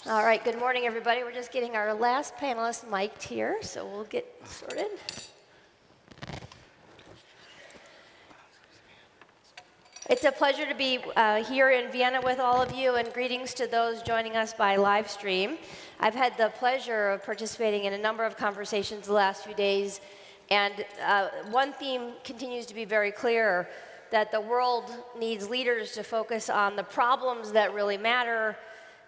All right, good morning, everybody. We're just getting our last panelist mic'd here, so we'll get started. It's a pleasure to be here in Vienna with all of you, and greetings to those joining us by live stream. I've had the pleasure of participating in a number of conversations the last few days, and one theme continues to be very clear, that the world needs leaders to focus on the problems that really matter,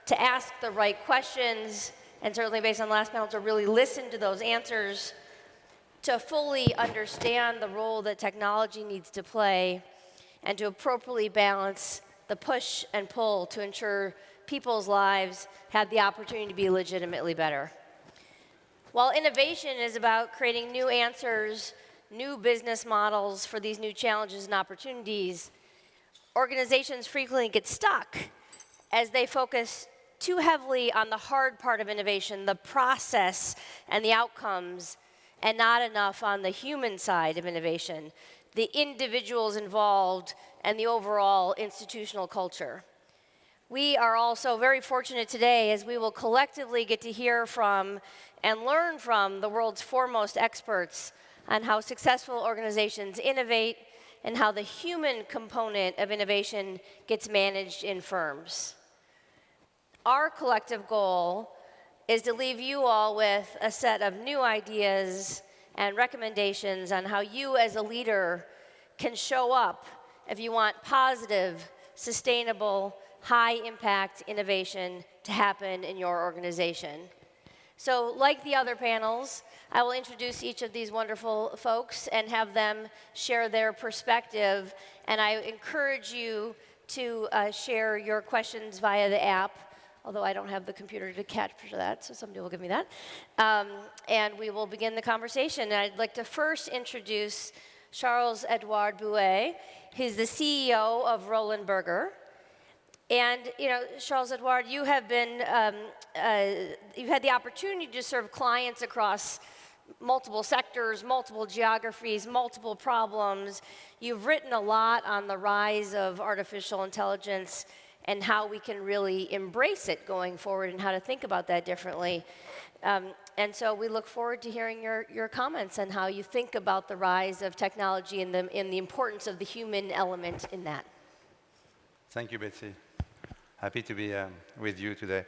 to ask the right questions, and certainly based on the last panel, to really listen to those answers, to fully understand the role that technology needs to play, and to appropriately balance the push and pull to ensure people's lives have the opportunity to be legitimately better. While innovation is about creating new answers, new business models for these new challenges and opportunities, organizations frequently get stuck as they focus too heavily on the hard part of innovation, the process and the outcomes, and not enough on the human side of innovation, the individuals involved, and the overall institutional culture. We are also very fortunate today as we will collectively get to hear from and learn from the world's foremost experts on how successful organizations innovate and how the human component of innovation gets managed in firms. Our collective goal is to leave you all with a set of new ideas and recommendations on how you as a leader can show up if you want positive, sustainable, high-impact innovation to happen in your organization. So, like the other panels, I will introduce each of these wonderful folks and have them share their perspective, and I encourage you to share your questions via the app, although I don't have the computer to capture that, so somebody will give me that. And we will begin the conversation. And I'd like to first introduce Charles-Edouard Bouée. He's the CEO of Roland Berger. And you know, Charles-Edouard, you have been, you've had the opportunity to serve clients across multiple sectors, multiple geographies, multiple problems. You've written a lot on the rise of artificial intelligence and how we can really embrace it going forward and how to think about that differently. And so we look forward to hearing your comments on how you think about the rise of technology and the importance of the human element in that. Thank you, Betsy. Happy to be with you today.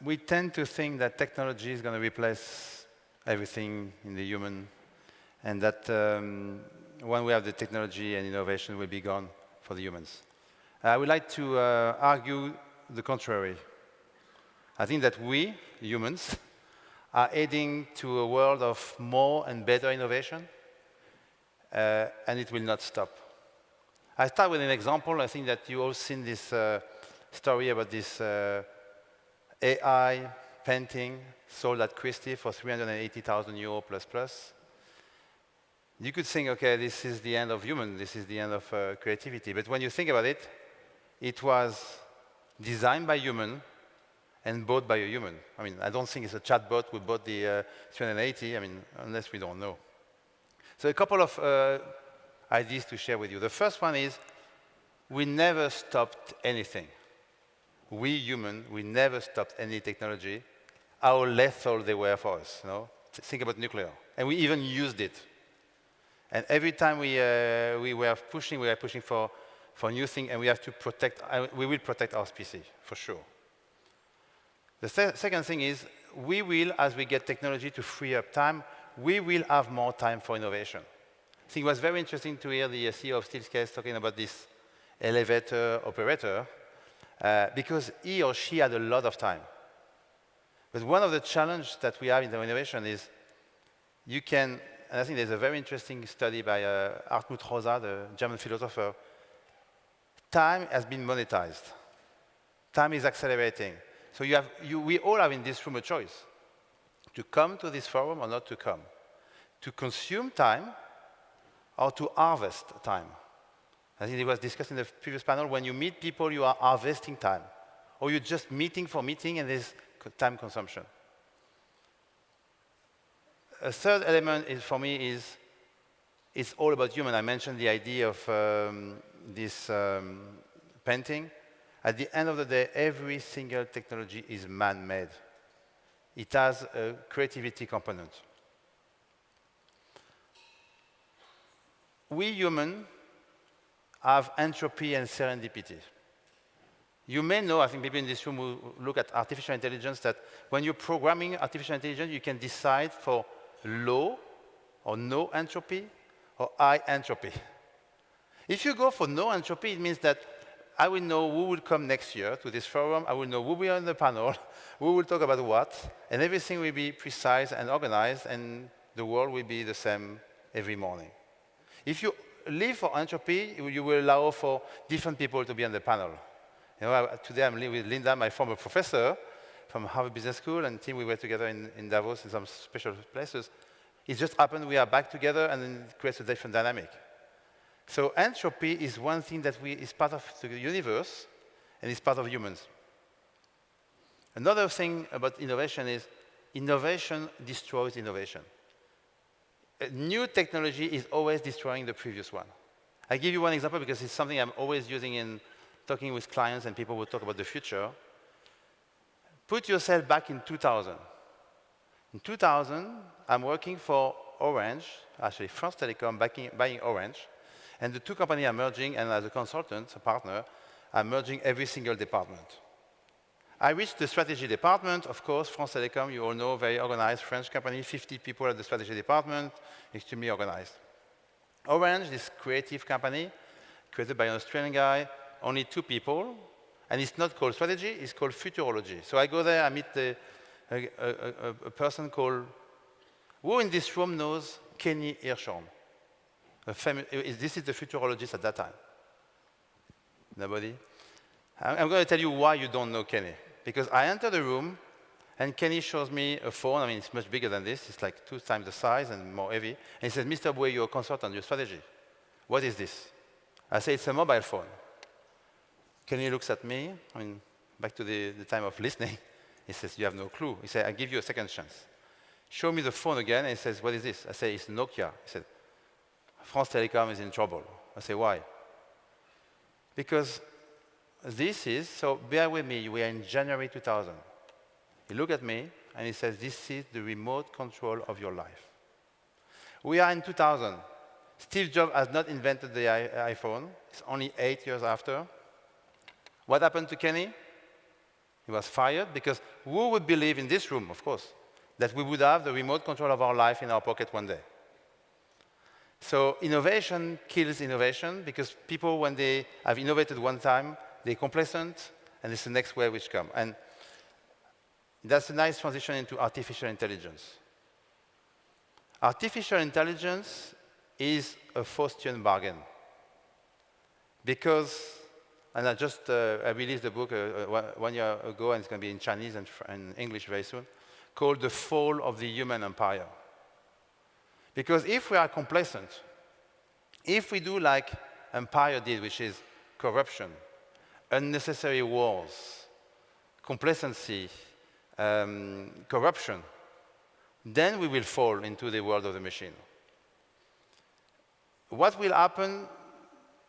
We tend to think that technology is going to replace everything in the human, and that when we have the technology and innovation will be gone for the humans. I would like to argue the contrary. I think that we, humans, are heading to a world of more and better innovation, and it will not stop. I start with an example. I think that you all seen this story about this AI painting sold at Christie for 380,000 euro plus plus. You could think, okay, this is the end of human, this is the end of creativity. But when you think about it, it was designed by human and bought by a human. I mean, I don't think it's a chatbot who bought the 380, I mean, unless we don't know. So a couple of ideas to share with you. The first one is, we never stopped anything. We human, we never stopped any technology, how lethal they were for us. You know? Think about nuclear. And we even used it. And every time we were pushing for new things, and we have to protect, we will protect our species, for sure. The second thing is, we will, as we get technology to free up time, we will have more time for innovation. I think it was very interesting to hear the CEO of Steelscase talking about this elevator operator, because he or she had a lot of time. But one of the challenges that we have in the innovation is, you can, and I think there's a very interesting study by Hartmut Rosa, the German philosopher. Time has been monetized. Time is accelerating. So we all have in this room a choice, to come to this forum or not to come, to consume time or to harvest time. I think it was discussed in the previous panel, when you meet people, you are harvesting time, or you're just meeting for meeting and there's time consumption. A third element for me is, it's all about human. I mentioned the idea of this painting. At the end of the day, every single technology is man-made. It has a creativity component. We humans have entropy and serendipity. You may know, I think people in this room who look at artificial intelligence, that when you're programming artificial intelligence, you can decide for low or no entropy or high entropy. If you go for no entropy, it means that I will know who will come next year to this forum, I will know who will be on the panel, who will talk about what, and everything will be precise and organized, and the world will be the same every morning. If you live for entropy, you will allow for different people to be on the panel. You know, today I'm with Linda, my former professor from Harvard Business School, and Tim, we were together in Davos in some special places. It just happened we are back together, and then it creates a different dynamic. So entropy is one thing that is part of the universe, and is part of humans. Another thing about innovation is innovation destroys innovation. A new technology is always destroying the previous one. I give you one example because it's something I'm always using in talking with clients and people who talk about the future. Put yourself back in 2000. In 2000, I'm working for Orange, actually France Telecom buying Orange, and the two companies are merging, and as a consultant, a partner, I'm merging every single department. I reached the strategy department, of course, France Telecom, you all know, very organized French company, 50 people at the strategy department, extremely organized. Orange, this creative company, created by an Australian guy, only 2 people, and it's not called strategy, it's called futurology. So I go there, I meet a person called, who in this room knows Kenny Hirschhorn? This is the futurologist at that time. Nobody? I'm going to tell you why you don't know Kenny. Because I enter the room, and Kenny shows me a phone. I mean, it's much bigger than this. It's like 2 times the size and more heavy. And he says, Mr. Bouée, you're a consultant, your strategy. What is this? I say, it's a mobile phone. Kenny looks at me, I mean, back to the time of listening. He says, you have no clue. He said, I give you a second chance. Show me the phone again, and he says, what is this? I say, it's Nokia. He said, France Telecom is in trouble. I say, why? Because this is, so bear with me, we are in January 2000. He looked at me, and he says, this is the remote control of your life. We are in 2000. Steve Jobs has not invented the iPhone. It's only 8 years after. What happened to Kenny? He was fired because who would believe in this room, of course, that we would have the remote control of our life in our pocket one day? So innovation kills innovation because people, when they have innovated one time, they're complacent, and it's the next wave which comes. And that's a nice transition into artificial intelligence. Artificial intelligence is a Faustian bargain. Because, and I released a book 1 year ago, and it's going to be in Chinese and English very soon, called The Fall of the Human Empire. Because if we are complacent, if we do like empire did, which is corruption, unnecessary wars, complacency, corruption, then we will fall into the world of the machine. What will happen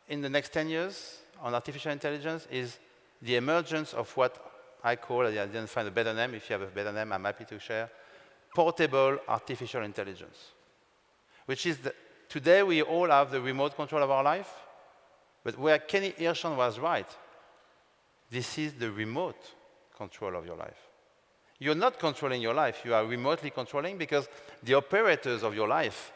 in the next 10 years on artificial intelligence is the emergence of what I call, I didn't find a better name, if you have a better name, I'm happy to share, portable artificial intelligence. Which is, today we all have the remote control of our life, but where Kenny Hirschhorn was right, this is the remote control of your life. You're not controlling your life, you are remotely controlling because the operators of your life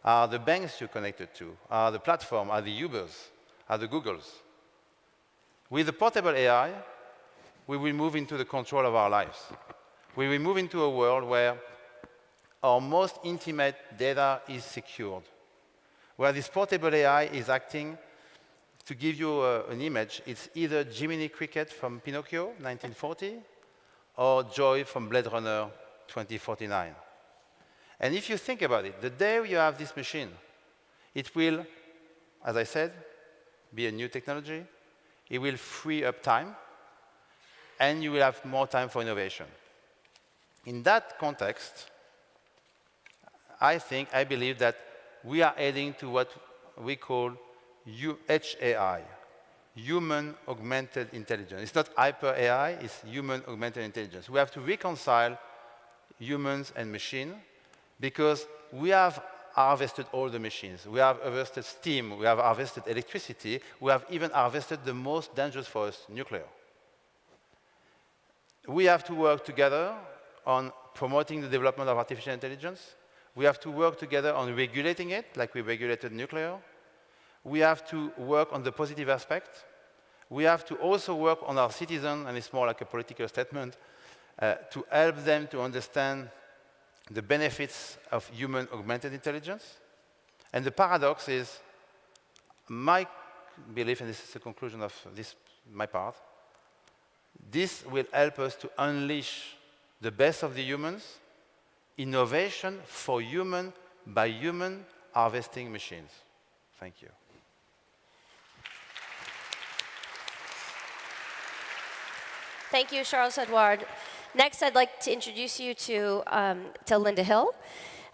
are the banks you're connected to, are the platform, are the Ubers, are the Googles. With the portable AI, we will move into the control of our lives. We will move into a world where our most intimate data is secured, where this portable AI is acting. To give you an image, it's either Jiminy Cricket from Pinocchio, 1940, or Joy from Blade Runner, 2049. And if you think about it, the day you have this machine, it will, as I said, be a new technology. It will free up time, and you will have more time for innovation. In that context, I believe that we are heading to what we call HAI, human augmented intelligence. It's not hyper AI, it's human augmented intelligence. We have to reconcile humans and machine because we have harvested all the machines. We have harvested steam, we have harvested electricity, we have even harvested the most dangerous for us, nuclear. We have to work together on promoting the development of artificial intelligence. We have to work together on regulating it, like we regulated nuclear. We have to work on the positive aspect. We have to also work on our citizens, and it's more like a political statement, to help them to understand the benefits of human augmented intelligence. And the paradox is, my belief, and this is the conclusion of my part, this will help us to unleash the best of the humans, innovation for human by human harvesting machines. Thank you. Thank you, Charles-Edouard. Next, I'd like to introduce you to Linda Hill.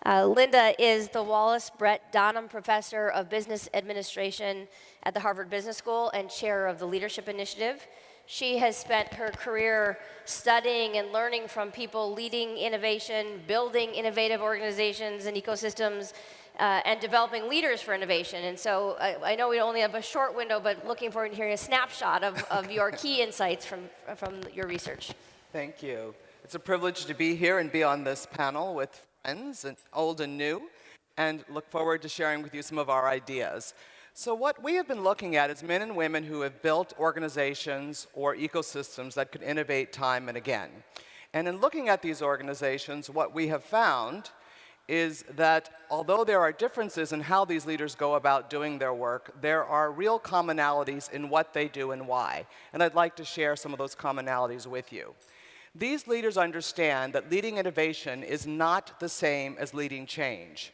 Linda is the Wallace Brett Donham Professor of Business Administration at the Harvard Business School and chair of the Leadership Initiative. She has spent her career studying and learning from people leading innovation, building innovative organizations and ecosystems, and developing leaders for innovation. And so I know we only have a short window, but looking forward to hearing a snapshot of your key insights from your research. Thank you. It's a privilege to be here and be on this panel with friends, and old and new, and look forward to sharing with you some of our ideas. So what we have been looking at is men and women who have built organizations or ecosystems that could innovate time and again. And in looking at these organizations, what we have found is that although there are differences in how these leaders go about doing their work, there are real commonalities in what they do and why. And I'd like to share some of those commonalities with you. These leaders understand that leading innovation is not the same as leading change.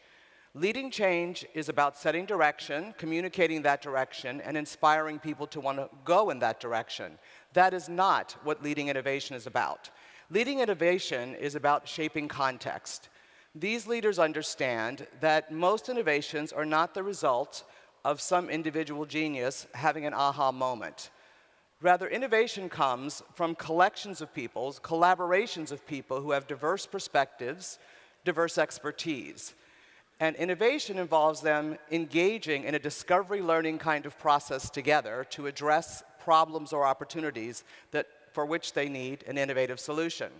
Leading change is about setting direction, communicating that direction, and inspiring people to want to go in that direction. That is not what leading innovation is about. Leading innovation is about shaping context. These leaders understand that most innovations are not the result of some individual genius having an aha moment. Rather, innovation comes from collections of people, collaborations of people who have diverse perspectives, diverse expertise. And innovation involves them engaging in a discovery-learning kind of process together to address problems or opportunities for which they need an innovative solution.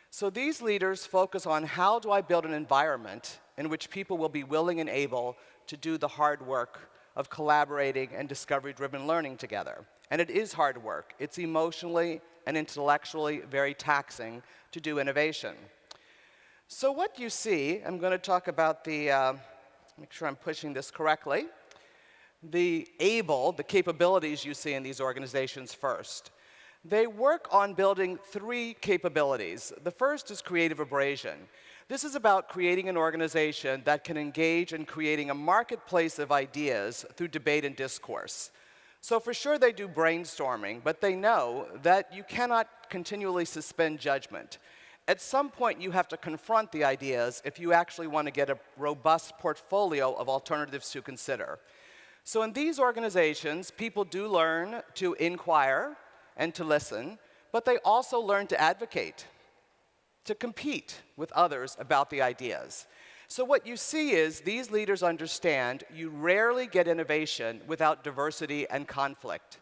So these leaders focus on how do I build an environment in which people will be willing and able to do the hard work of collaborating and discovery-driven learning together. And it is hard work. It's emotionally and intellectually very taxing to do innovation. So what you see, I'm going to talk about the, make sure I'm pushing this correctly, the capabilities you see in these organizations first. They work on building three capabilities. The first is creative abrasion. This is about creating an organization that can engage in creating a marketplace of ideas through debate and discourse. So for sure they do brainstorming, but they know that you cannot continually suspend judgment. At some point, you have to confront the ideas if you actually want to get a robust portfolio of alternatives to consider. So in these organizations, people do learn to inquire and to listen, but they also learn to advocate, to compete with others about the ideas. So what you see is these leaders understand you rarely get innovation without diversity and conflict.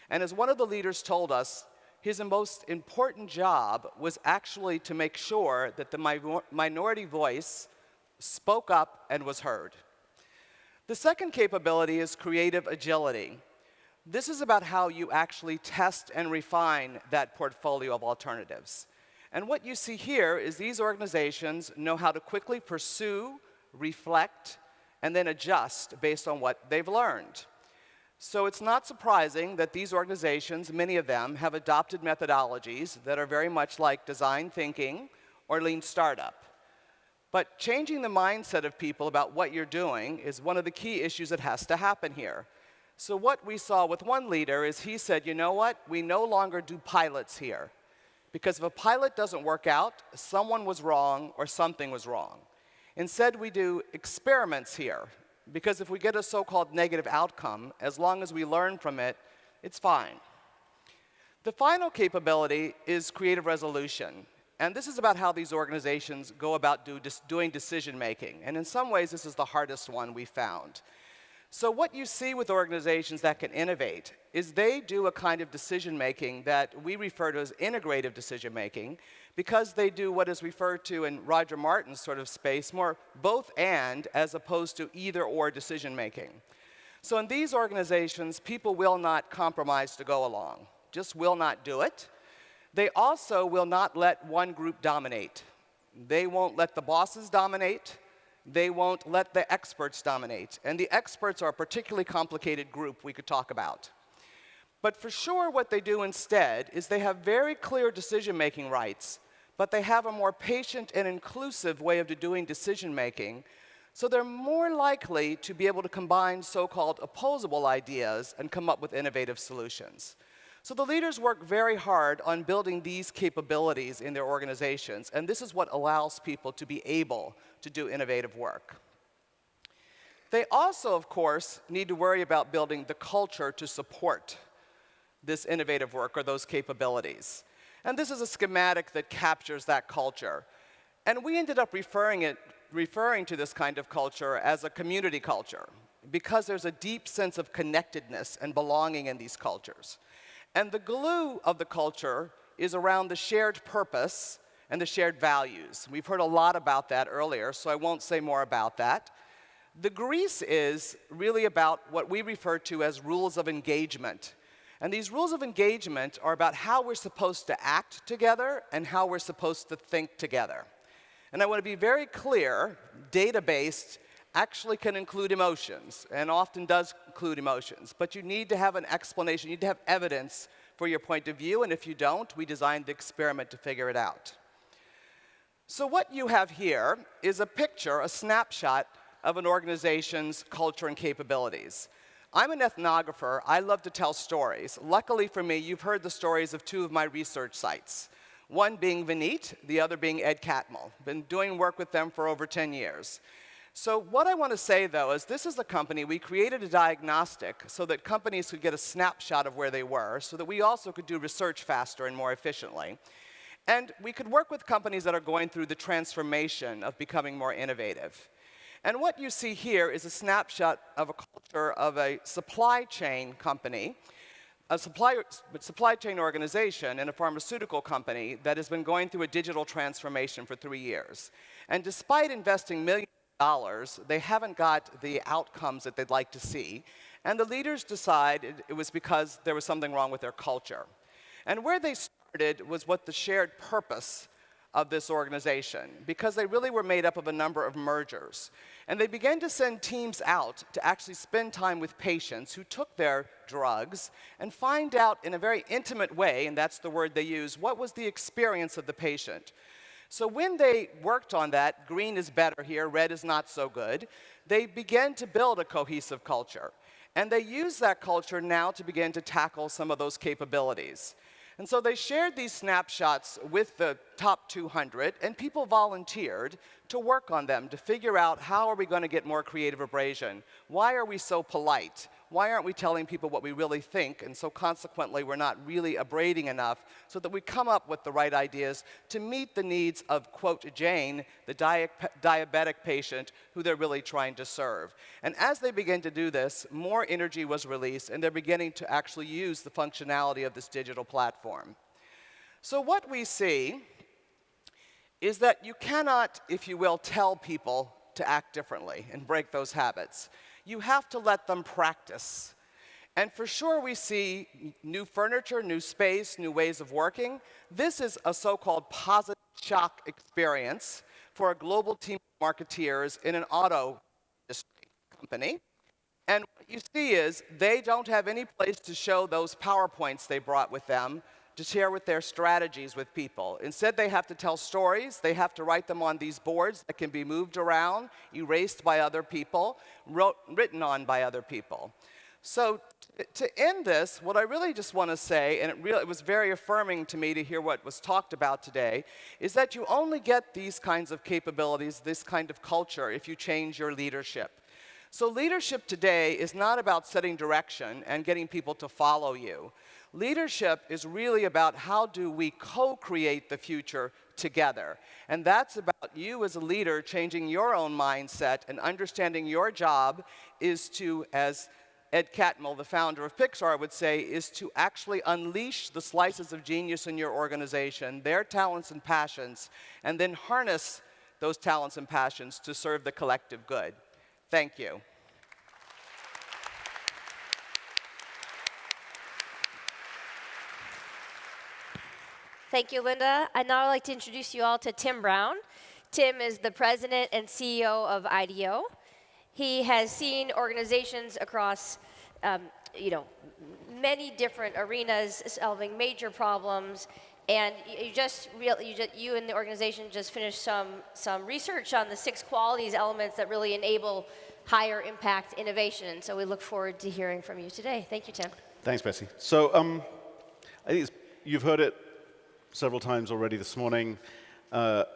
And as one of the leaders told us, his most important job was actually to make sure that the minority voice spoke up and was heard. The second capability is creative agility. This is about how you actually test and refine that portfolio of alternatives. And what you see here is these organizations know how to quickly pursue, reflect, and then adjust based on what they've learned. So it's not surprising that these organizations, many of them, have adopted methodologies that are very much like design thinking or lean startup. But changing the mindset of people about what you're doing is one of the key issues that has to happen here. So what we saw with one leader is he said, you know what, we no longer do pilots here. Because if a pilot doesn't work out, someone was wrong or something was wrong. Instead, we do experiments here. Because if we get a so-called negative outcome, as long as we learn from it, It's fine. The final capability is creative resolution. And this is about how these organizations go about doing decision-making. And in some ways, this is the hardest one we found. So what you see with organizations that can innovate is they do a kind of decision-making that we refer to as integrative decision-making, because they do what is referred to in Roger Martin's sort of space, more both and as opposed to either-or decision-making. So in these organizations, people will not compromise to go along, just will not do it. They also will not let one group dominate. They won't let the bosses dominate. They won't let the experts dominate. And the experts are a particularly complicated group we could talk about. But for sure, what they do instead is they have very clear decision-making rights, but they have a more patient and inclusive way of doing decision-making, so they're more likely to be able to combine so-called opposable ideas and come up with innovative solutions. So the leaders work very hard on building these capabilities in their organizations, and this is what allows people to be able to do innovative work. They also, of course, need to worry about building the culture to support this innovative work or those capabilities. And this is a schematic that captures that culture. And we ended up referring to this kind of culture as a community culture, because there's a deep sense of connectedness and belonging in these cultures. And the glue of the culture is around the shared purpose and the shared values. We've heard a lot about that earlier, so I won't say more about that. The grease is really about what we refer to as rules of engagement. And these rules of engagement are about how we're supposed to act together and how we're supposed to think together. And I want to be very clear, data-based actually can include emotions, and often does include emotions. But you need to have an explanation, you need to have evidence for your point of view, and if you don't, we designed the experiment to figure it out. So what you have here is a picture, a snapshot of an organization's culture and capabilities. I'm an ethnographer. I love to tell stories. Luckily for me, you've heard the stories of two of my research sites, one being Vineet, the other being Ed Catmull. Been doing work with them for over 10 years. So what I want to say, though, is this is a company, we created a diagnostic so that companies could get a snapshot of where they were, so that we also could do research faster and more efficiently. And we could work with companies that are going through the transformation of becoming more innovative. And what you see here is a snapshot of a culture of a supply chain company, a supply chain organization and a pharmaceutical company that has been going through a digital transformation for 3 years. And despite investing millions of dollars, they haven't got the outcomes that they'd like to see. And the leaders decided it was because there was something wrong with their culture. And where they started was what the shared purpose of this organization, because they really were made up of a number of mergers. And they began to send teams out to actually spend time with patients who took their drugs and find out in a very intimate way, and that's the word they use, what was the experience of the patient. So when they worked on that, green is better here, red is not so good, they began to build a cohesive culture. And they use that culture now to begin to tackle some of those capabilities. And so they shared these snapshots with the top 200, and people volunteered to work on them, to figure out how are we going to get more creative abrasion? Why are we so polite? Why aren't we telling people what we really think? And so consequently, we're not really abrading enough so that we come up with the right ideas to meet the needs of, quote, Jane, the diabetic patient who they're really trying to serve. And as they begin to do this, more energy was released, and they're beginning to actually use the functionality of this digital platform. So what we see is that you cannot, if you will, tell people to act differently and break those habits. You have to let them practice. And for sure, we see new furniture, new space, new ways of working. This is a so-called positive shock experience for a global team of marketeers in an auto industry company. And what you see is they don't have any place to show those PowerPoints they brought with them to share with their strategies with people. Instead, they have to tell stories. They have to write them on these boards that can be moved around, erased by other people, written on by other people. So to end this, what I really just want to say, and it was very affirming to me to hear what was talked about today, is that you only get these kinds of capabilities, this kind of culture, if you change your leadership. So leadership today is not about setting direction and getting people to follow you. Leadership is really about how do we co-create the future together. And that's about you as a leader changing your own mindset and understanding your job is to, as Ed Catmull, the founder of Pixar, would say, is to actually unleash the slices of genius in your organization, their talents and passions, and then harness those talents and passions to serve the collective good. Thank you. Thank you, Linda. I'd now like to introduce you all to Tim Brown. Tim is the president and CEO of IDEO. He has seen organizations across many different arenas solving major problems. And you and the organization just finished some research on the 6 qualities elements that really enable higher impact innovation. So we look forward to hearing from you today. Thank you, Tim. Thanks, Betsy. So I think you've heard it several times already this morning.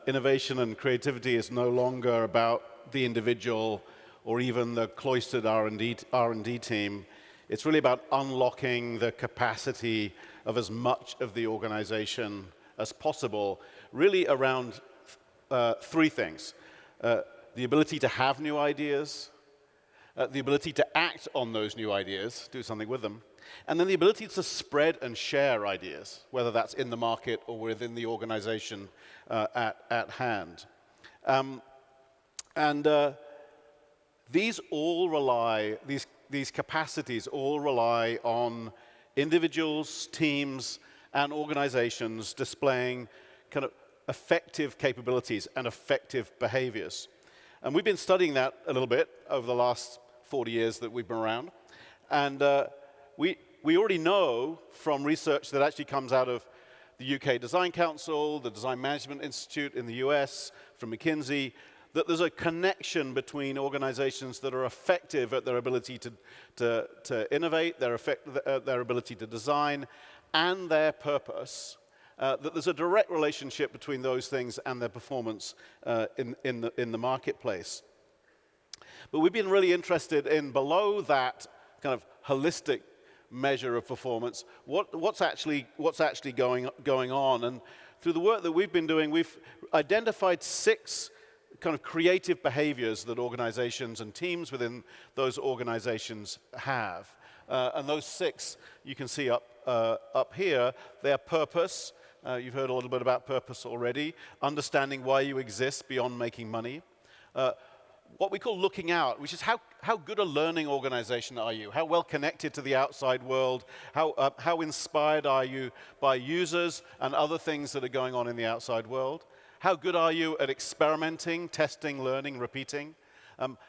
Innovation and creativity is no longer about the individual or even the cloistered R&D team. It's really about unlocking the capacity of as much of the organization as possible, really around 3 things. The ability to have new ideas, the ability to act on those new ideas, do something with them, and then the ability to spread and share ideas, whether that's in the market or within the organization at hand. These capacities all rely on individuals, teams, and organizations displaying kind of effective capabilities and effective behaviors. And we've been studying that a little bit over the last 40 years that we've been around. And we already know from research that actually comes out of the UK Design Council, the Design Management Institute in the US, from McKinsey, that there's a connection between organizations that are effective at their ability to innovate, their ability to design, and their purpose, that there's a direct relationship between those things and their performance in the marketplace. But we've been really interested in below that kind of holistic measure of performance, what's actually going on. And through the work that we've been doing, we've identified 6 kind of creative behaviors that organizations and teams within those organizations have. And those 6 you can see up here. They're purpose. You've heard a little bit about purpose already. Understanding why you exist beyond making money. What we call looking out, which is how good a learning organization are you? How well connected to the outside world? How inspired are you by users and other things that are going on in the outside world? How good are you at experimenting, testing, learning, repeating?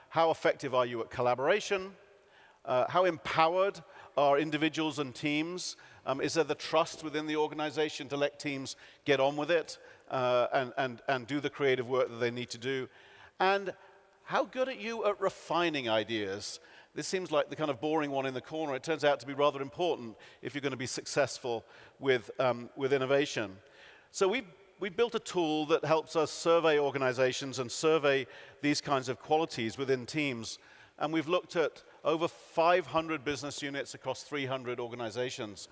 How effective are you at collaboration? How empowered are individuals and teams? Is there the trust within the organization to let teams get on with it and do the creative work that they need to do? And how good are you at refining ideas? This seems like the kind of boring one in the corner. It turns out to be rather important if you're going to be successful with innovation. So we built a tool that helps us survey organizations and survey these kinds of qualities within teams. And we've looked at over 500 business units across 300 organizations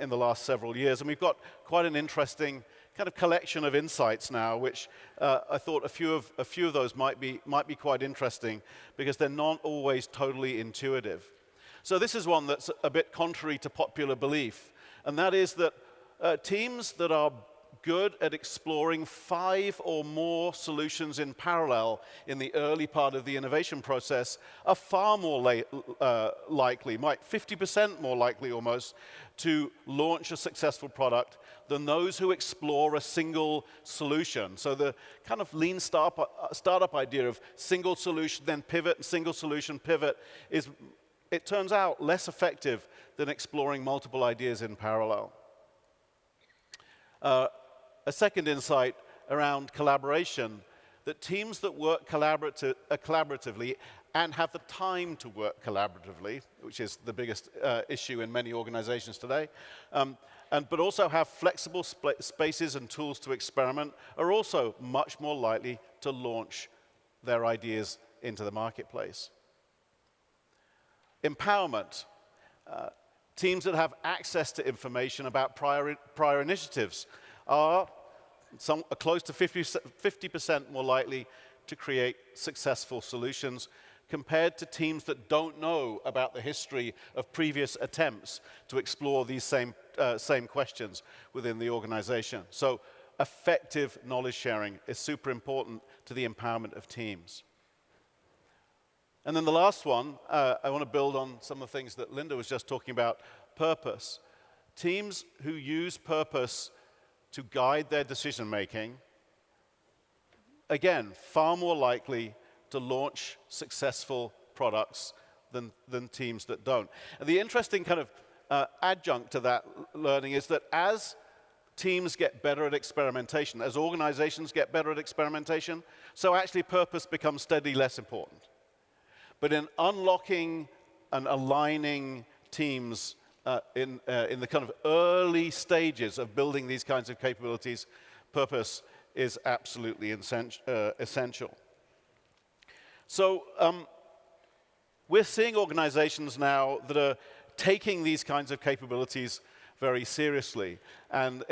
in the last several years. And we've got quite an interesting kind of collection of insights now, which I thought a few of those might be quite interesting because they're not always totally intuitive. So this is one that's a bit contrary to popular belief, and that is that teams that are good at exploring 5 or more solutions in parallel in the early part of the innovation process are far more likely, 50% more likely almost, to launch a successful product than those who explore a single solution. So the kind of lean startup idea of single solution, then pivot, single solution, pivot, it turns out less effective than exploring multiple ideas in parallel. A second insight around collaboration, that teams that work collaboratively and have the time to work collaboratively, which is the biggest issue in many organizations today, but also have flexible spaces and tools to experiment, are also much more likely to launch their ideas into the marketplace. empowerment. Teams that have access to information about prior initiatives are close to 50% more likely to create successful solutions compared to teams that don't know about the history of previous attempts to explore these same questions within the organization. So effective knowledge sharing is super important to the empowerment of teams. And then the last one, I want to build on some of the things that Linda was just talking about, purpose. Teams who use purpose to guide their decision making, again, far more likely to launch successful products than teams that don't. And the interesting kind of adjunct to that learning is that as teams get better at experimentation, as organizations get better at experimentation, so actually purpose becomes steadily less important. But in unlocking and aligning teams in the kind of early stages of building these kinds of capabilities, purpose is absolutely essential. So we're seeing organizations now that are taking these kinds of capabilities very seriously and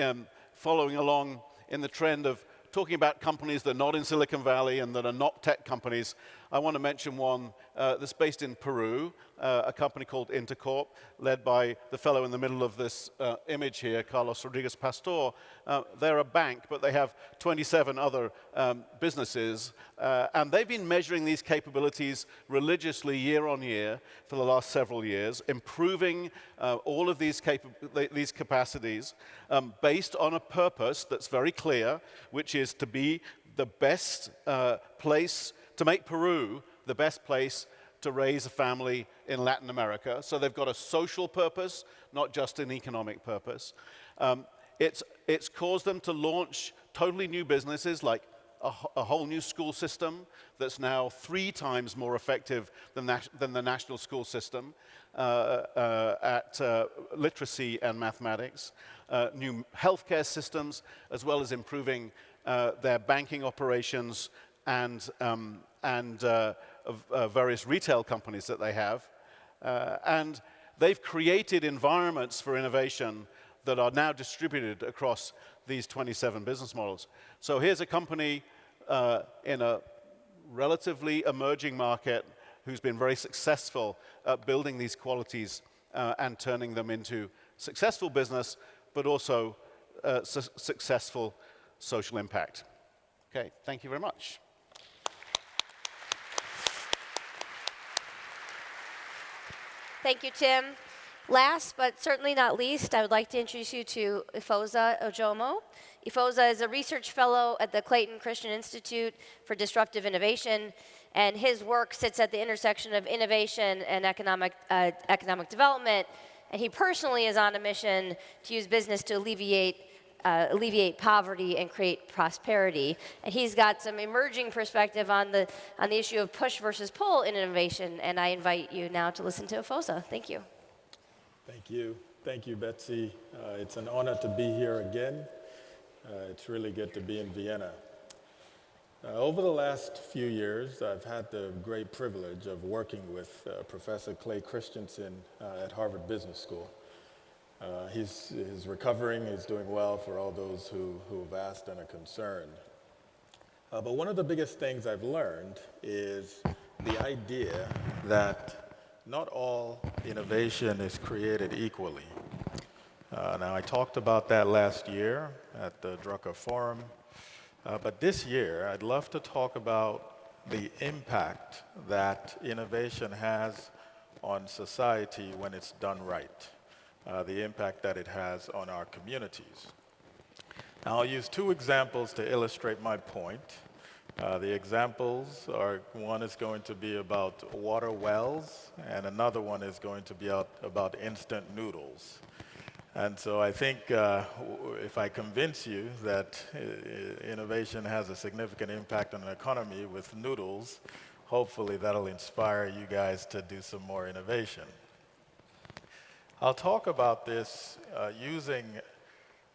following along in the trend of talking about companies that are not in Silicon Valley and that are not tech companies. I want to mention one that's based in Peru, a company called Intercorp, led by the fellow in the middle of this image here, Carlos Rodriguez Pastor. They're a bank, but they have 27 other businesses, and they've been measuring these capabilities religiously year on year for the last several years, improving all of these capacities based on a purpose that's very clear, which is to be the best place, to make Peru the best place to raise a family in Latin America. So they've got a social purpose, not just an economic purpose. It's caused them to launch totally new businesses, like a whole new school system that's now 3 times more effective than the national school system at literacy and mathematics, new healthcare systems, as well as improving their banking operations and various retail companies that they have. And they've created environments for innovation that are now distributed across these 27 business models. So here's a company in a relatively emerging market who's been very successful at building these qualities and turning them into successful business, but also successful social impact. Okay, thank you very much. Thank you, Tim. Last but certainly not least, I would like to introduce you to Efosa Ojomo. Efosa is a research fellow at the Clayton Christian Institute for Disruptive Innovation, and his work sits at the intersection of innovation and economic development, and he personally is on a mission to use business to alleviate poverty and create prosperity. And he's got some emerging perspective on the issue of push versus pull in innovation, and I invite you now to listen to Efosa. Thank you. Thank you. Thank you, Betsy. It's an honor to be here again. It's really good to be in Vienna. Over the last few years, I've had the great privilege of working with Professor Clay Christensen at Harvard Business School. He's recovering, he's doing well for all those who've asked and are concerned. But one of the biggest things I've learned is the idea that not all innovation is created equally. Now, I talked about that last year at the Drucker Forum, but this year, I'd love to talk about the impact that innovation has on society when it's done right, the impact that it has on our communities. Now, I'll use 2 examples to illustrate my point. The examples are, one is going to be about water wells, and another one is going to be about instant noodles. And so I think if I convince you that innovation has a significant impact on the economy with noodles, hopefully that'll inspire you guys to do some more innovation. I'll talk about this using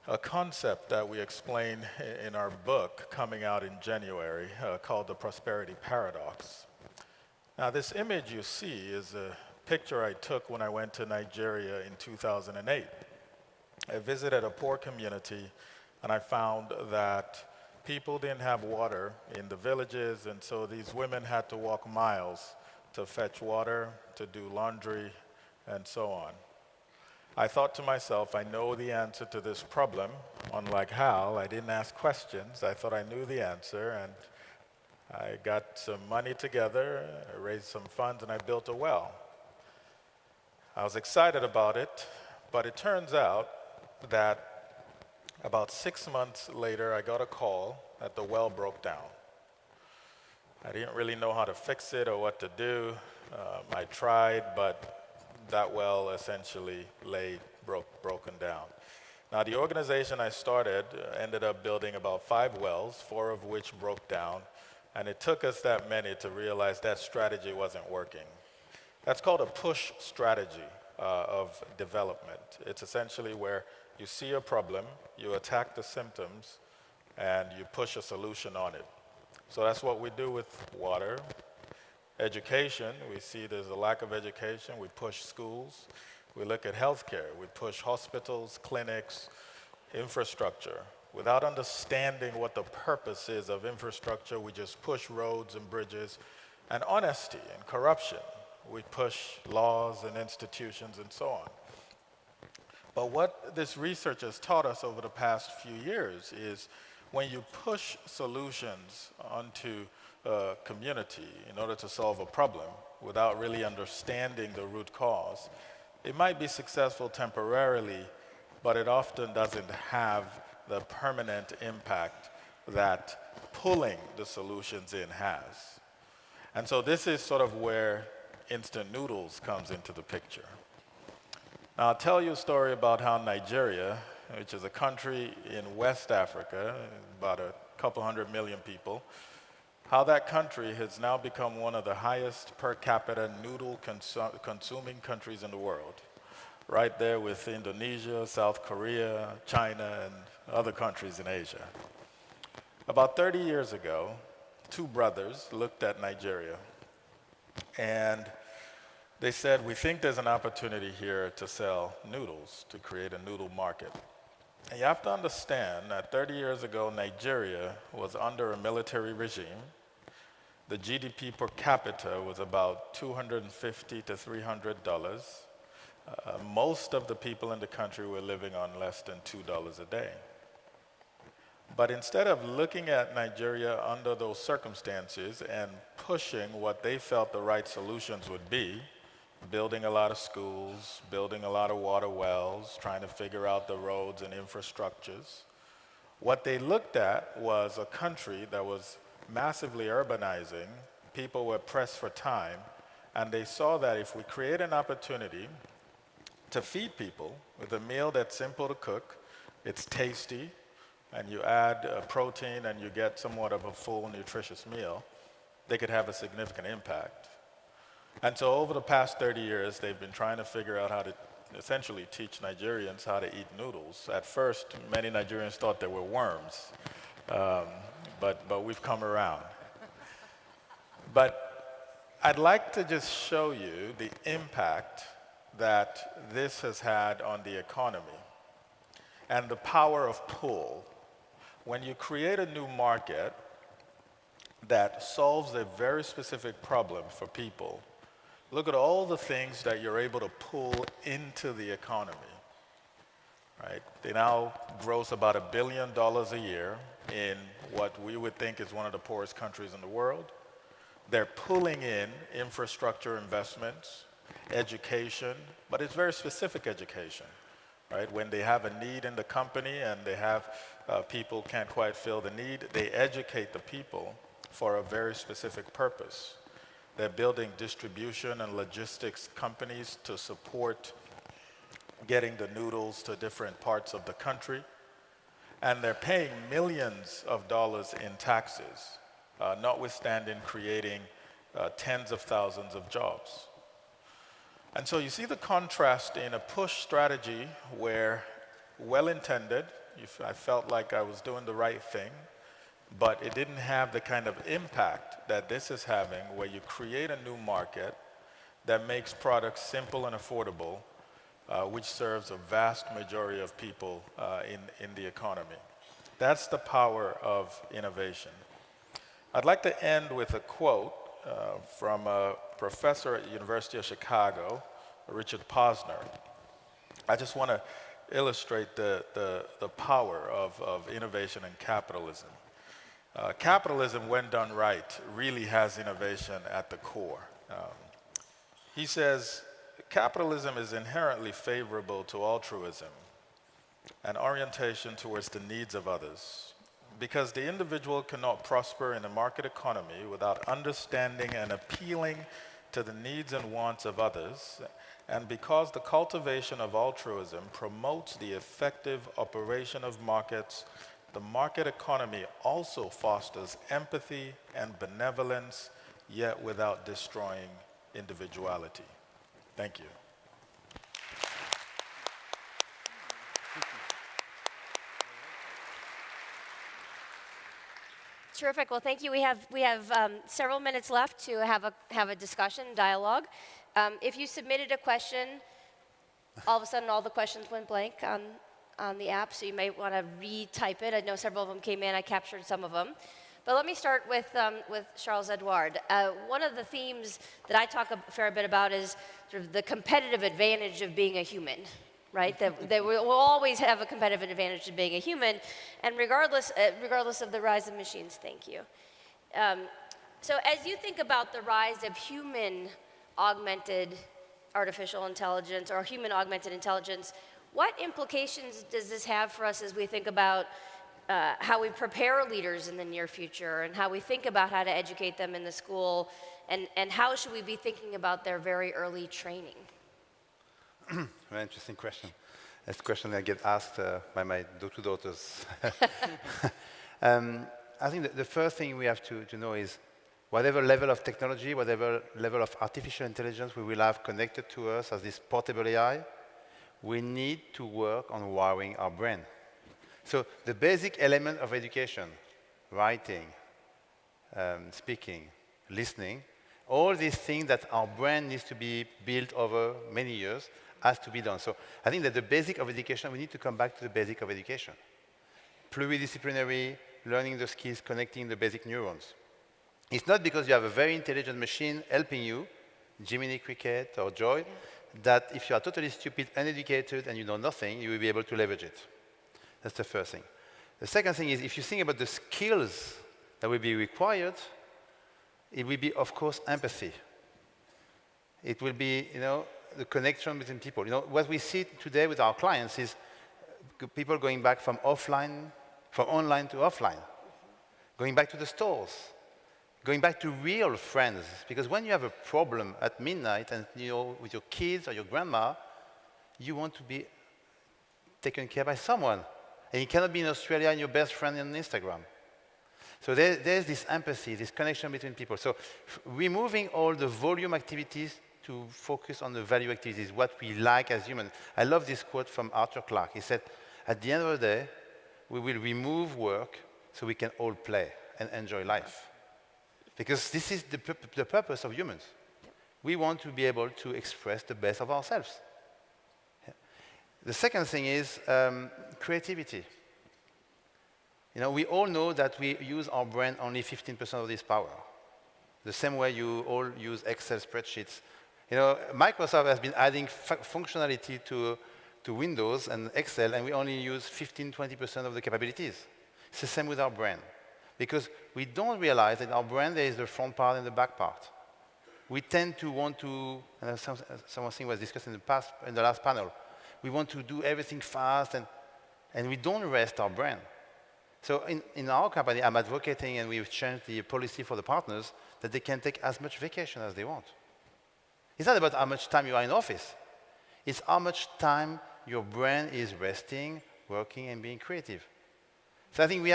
a concept that we explain in our book coming out in January called the prosperity paradox. Now, this image you see is a picture I took when I went to Nigeria in 2008. I visited a poor community, and I found that people didn't have water in the villages, and so these women had to walk miles to fetch water, to do laundry, and so on. I thought to myself, I know the answer to this problem. Unlike Hal, I didn't ask questions. I thought I knew the answer, and I got some money together, I raised some funds, and I built a well. I was excited about it, but it turns out that about 6 months later, I got a call that the well broke down. I didn't really know how to fix it or what to do. I tried, but that well essentially lay broken down. Now, the organization I started ended up building about 5 wells, 4 of which broke down, and it took us that many to realize that strategy wasn't working. That's called a push strategy of development. It's essentially where you see a problem, you attack the symptoms, and you push a solution on it. So that's what we do with water. Education, we see there's a lack of education, we push schools. We look at healthcare, we push hospitals, clinics, infrastructure. Without understanding what the purpose is of infrastructure, we just push roads and bridges. And honesty and corruption, we push laws and institutions and so on. But what this research has taught us over the past few years is when you push solutions onto a community in order to solve a problem without really understanding the root cause, it might be successful temporarily, but it often doesn't have the permanent impact that pulling the solutions in has. And so this is sort of where instant noodles comes into the picture. Now, I'll tell you a story about how Nigeria, which is a country in West Africa, about a couple 100 million people, how that country has now become one of the highest per capita noodle consuming countries in the world, right there with Indonesia, South Korea, China, and other countries in Asia. About 30 years ago, 2 brothers looked at Nigeria, and they said, we think there's an opportunity here to sell noodles, to create a noodle market. And you have to understand that 30 years ago, Nigeria was under a military regime. The GDP per capita was about $250 to $300. Most of the people in the country were living on less than $2 a day. But instead of looking at Nigeria under those circumstances and pushing what they felt the right solutions would be, building a lot of schools, building a lot of water wells, trying to figure out the roads and infrastructures, what they looked at was a country that was massively urbanizing, people were pressed for time, and they saw that if we create an opportunity to feed people with a meal that's simple to cook, it's tasty, and you add protein and you get somewhat of a full, nutritious meal, they could have a significant impact. And so over the past 30 years, they've been trying to figure out how to essentially teach Nigerians how to eat noodles. At first, many Nigerians thought they were worms, but we've come around. But I'd like to just show you the impact that this has had on the economy and the power of pull. When you create a new market that solves a very specific problem for people, look at all the things that you're able to pull into the economy, right? They now gross about $1 billion a year in what we would think is one of the poorest countries in the world. They're pulling in infrastructure investments, education, but it's very specific education, right? When they have a need in the company and they have people can't quite fill the need, they educate the people for a very specific purpose. They're building distribution and logistics companies to support getting the noodles to different parts of the country. And they're paying millions of dollars in taxes, notwithstanding creating tens of thousands of jobs. And so you see the contrast in a push strategy where, well-intended, I felt like I was doing the right thing, but it didn't have the kind of impact that this is having, where you create a new market that makes products simple and affordable, which serves a vast majority of people in the economy. That's the power of innovation. I'd like to end with a quote from a professor at the University of Chicago, Richard Posner. I just want to illustrate the power of innovation and capitalism. Capitalism, when done right, really has innovation at the core. He says, capitalism is inherently favorable to altruism and orientation towards the needs of others, because the individual cannot prosper in a market economy without understanding and appealing to the needs and wants of others, and because the cultivation of altruism promotes the effective operation of markets, the market economy also fosters empathy and benevolence, yet without destroying individuality. Thank you. Terrific. Well, thank you. We have several minutes left to have a discussion, dialogue. If you submitted a question, all of a sudden all the questions went blank on the app, so you may want to retype it. I know several of them came in. I captured some of them. But let me start with Charles-Edouard. One of the themes that I talk a fair bit about is sort of the competitive advantage of being a human, right? that we'll always have a competitive advantage of being a human, and regardless of the rise of machines. Thank you. So as you think about the rise of human-augmented artificial intelligence or human-augmented intelligence, what implications does this have for us as we think about how we prepare leaders in the near future and how we think about how to educate them in the school, and how should we be thinking about their very early training? Very interesting question. That's a question I get asked by my two daughters. I think that the first thing we have to know is whatever level of technology, whatever level of artificial intelligence we will have connected to us as this portable AI, we need to work on wiring our brain. So the basic element of education, writing, speaking, listening, all these things that our brain needs to be built over many years has to be done. So I think that the basic of education, we need to come back to the basic of education. Pluridisciplinary, learning the skills, connecting the basic neurons. It's not because you have a very intelligent machine helping you, Jiminy Cricket or Joy, that if you are totally stupid, uneducated, and you know nothing, you will be able to leverage it. That's the first thing. The second thing is, if you think about the skills that will be required, it will be, of course, empathy. It will be, the connection between people. What we see today with our clients is people going back from online to offline, going back to the stores, going back to real friends. Because when you have a problem at midnight and with your kids or your grandma, you want to be taken care by someone. And you cannot be in Australia and your best friend on Instagram. So there's this empathy, this connection between people. So removing all the volume activities to focus on the value activities, what we like as humans. I love this quote from Arthur Clarke. He said, at the end of the day, we will remove work so we can all play and enjoy life. Because this is the purpose of humans. We want to be able to express the best of ourselves. The second thing is creativity. We all know that we use our brain only 15% of this power. The same way you all use Excel spreadsheets. Microsoft has been adding functionality to Windows and Excel, and we only use 15-20% of the capabilities. It's the same with our brain. Because we don't realize that in our brain there is the front part and the back part. We tend to want to, and something was discussed in the last panel, we want to do everything fast, and we don't rest our brain. So in our company, I'm advocating, and we've changed the policy for the partners, that they can take as much vacation as they want. It's not about how much time you are in office. It's how much time your brain is resting, working, and being creative. So I think we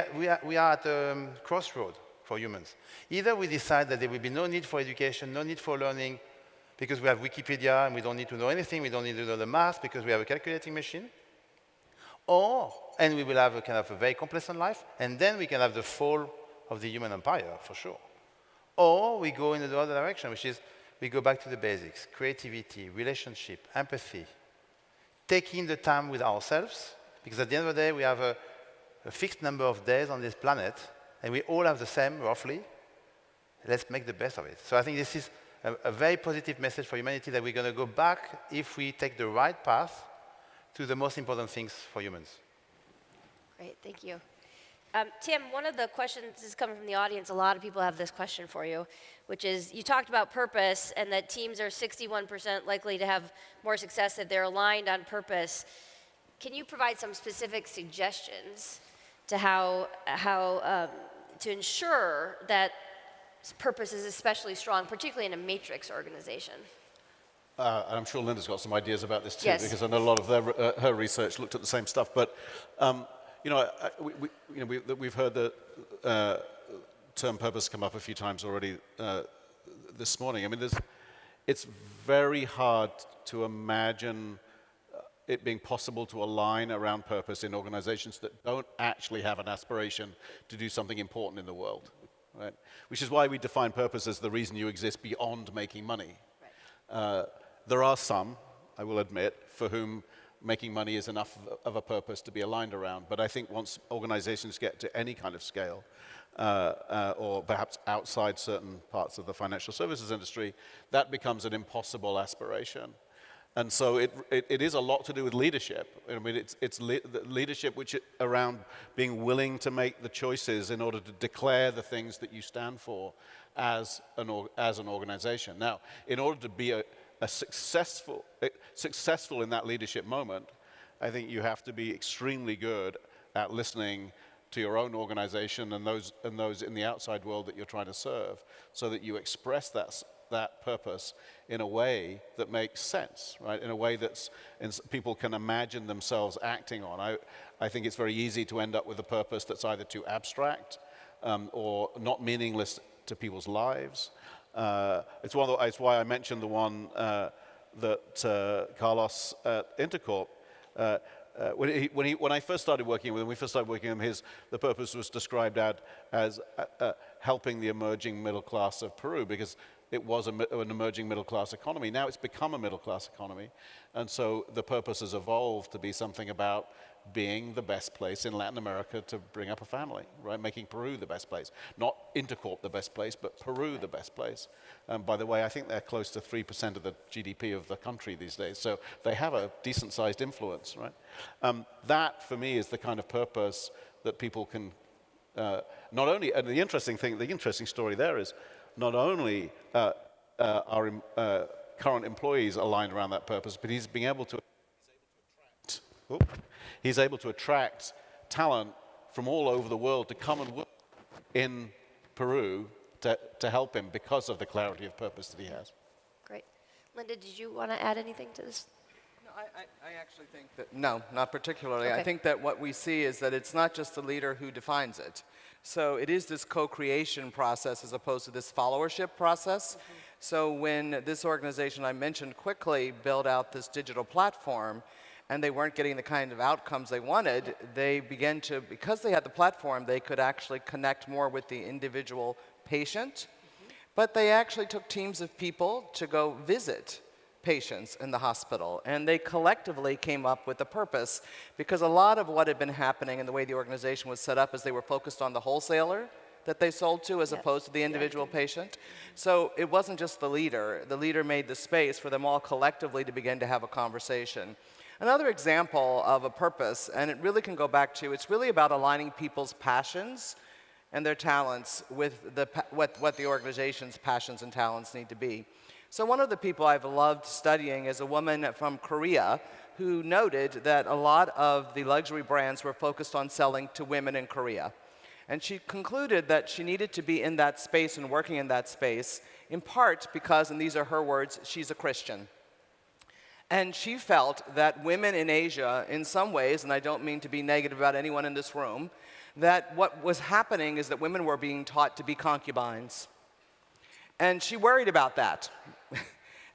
are at a crossroad for humans. Either we decide that there will be no need for education, no need for learning, because we have Wikipedia and we don't need to know anything, we don't need to know the math because we have a calculating machine, and we will have a kind of a very complacent life, and then we can have the fall of the human empire, for sure. Or we go in the other direction, which is we go back to the basics: creativity, relationship, empathy, taking the time with ourselves, because at the end of the day, we have a fixed number of days on this planet, and we all have the same, roughly. Let's make the best of it. So I think this is a very positive message for humanity, that we're going to go back, if we take the right path, to the most important things for humans. Great, thank you. Tim, one of the questions is coming from the audience. A lot of people have this question for you, which is, you talked about purpose and that teams are 61% likely to have more success if they're aligned on purpose. Can you provide some specific suggestions to how to ensure that purpose is especially strong, particularly in a matrix organization? I'm sure Linda's got some ideas about this too, Yes. because I know a lot of her research looked at the same stuff. But we've heard the term purpose come up a few times already this morning. I mean, it's very hard to imagine it being possible to align around purpose in organizations that don't actually have an aspiration to do something important in the world, right? Which is why we define purpose as the reason you exist beyond making money. Right. There are some, I will admit, for whom making money is enough of a purpose to be aligned around. But I think once organizations get to any kind of scale, or perhaps outside certain parts of the financial services industry, that becomes an impossible aspiration. And so it is a lot to do with leadership. I mean, it's leadership around being willing to make the choices in order to declare the things that you stand for as an organization. Now, in order to be successful in that leadership moment, I think you have to be extremely good at listening to your own organization and those in the outside world that you're trying to serve, so that you express that purpose in a way that makes sense, right? In a way that's people can imagine themselves acting on. I think it's very easy to end up with a purpose that's either too abstract or not meaningless to people's lives. It's why I mentioned the one that Carlos at Intercorp. When I first started working with him, the purpose was described as helping the emerging middle class of Peru, because it was an emerging middle class economy. Now it's become a middle class economy, and so the purpose has evolved to be something about being the best place in Latin America to bring up a family, right? Making Peru the best place. Not Intercorp the best place, but Peru the best place. By the way, I think they're close to 3% of the GDP of the country these days, so they have a decent-sized influence, right? That, for me, is the kind of purpose that people can not only, and the interesting story there is, not only are current employees aligned around that purpose, but he's able to attract talent from all over the world to come and work in Peru to help him because of the clarity of purpose that he has. Great. Linda, did you want to add anything to this? No, I actually think that, no, not particularly. Okay. I think that what we see is that it's not just the leader who defines it. So it is this co-creation process as opposed to this followership process. Mm-hmm. So when this organization I mentioned quickly built out this digital platform, and they weren't getting the kind of outcomes they wanted, they began to, because they had the platform, they could actually connect more with the individual patient. Mm-hmm. But they actually took teams of people to go visit patients in the hospital, and they collectively came up with a purpose, because a lot of what had been happening and the way the organization was set up is they were focused on the wholesaler that they sold to as opposed to the individual patient. So it wasn't just the leader made the space for them all collectively to begin to have a conversation. Another example of a purpose, and it really can go back to, it's really about aligning people's passions and their talents with what the organization's passions and talents need to be. So one of the people I've loved studying is a woman from Korea who noted that a lot of the luxury brands were focused on selling to women in Korea. And she concluded that she needed to be in that space and working in that space, in part because, and these are her words, she's a Christian. And she felt that women in Asia, in some ways, and I don't mean to be negative about anyone in this room, that what was happening is that women were being taught to be concubines. And she worried about that.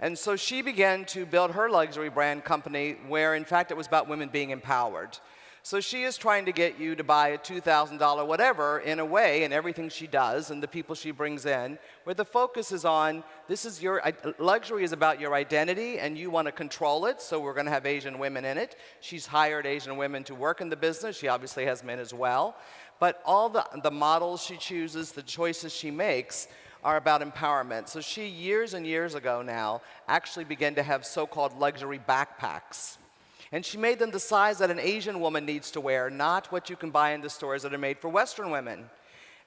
And so she began to build her luxury brand company where, in fact, it was about women being empowered. So she is trying to get you to buy a $2,000 whatever in a way in everything she does and the people she brings in, where the focus is on this is your luxury is about your identity and you want to control it, so we're going to have Asian women in it. She's hired Asian women to work in the business. She obviously has men as well. But all the models she chooses, the choices she makes are about empowerment. So she, years and years ago now, actually began to have so-called luxury backpacks. And she made them the size that an Asian woman needs to wear, not what you can buy in the stores that are made for Western women.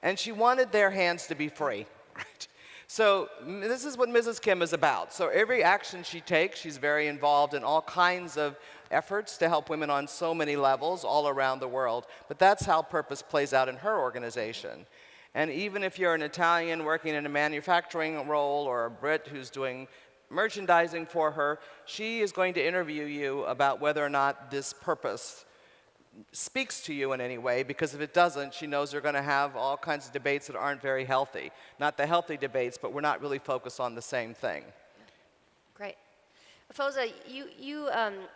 And she wanted their hands to be free. Right? So this is what Mrs. Kim is about. So every action she takes, she's very involved in all kinds of efforts to help women on so many levels all around the world. But that's how purpose plays out in her organization. And even if you're an Italian working in a manufacturing role or a Brit who's doing merchandising for her, she is going to interview you about whether or not this purpose speaks to you in any way, because if it doesn't, she knows you're going to have all kinds of debates that aren't very healthy. Not the healthy debates, but we're not really focused on the same thing. Great. Efosa,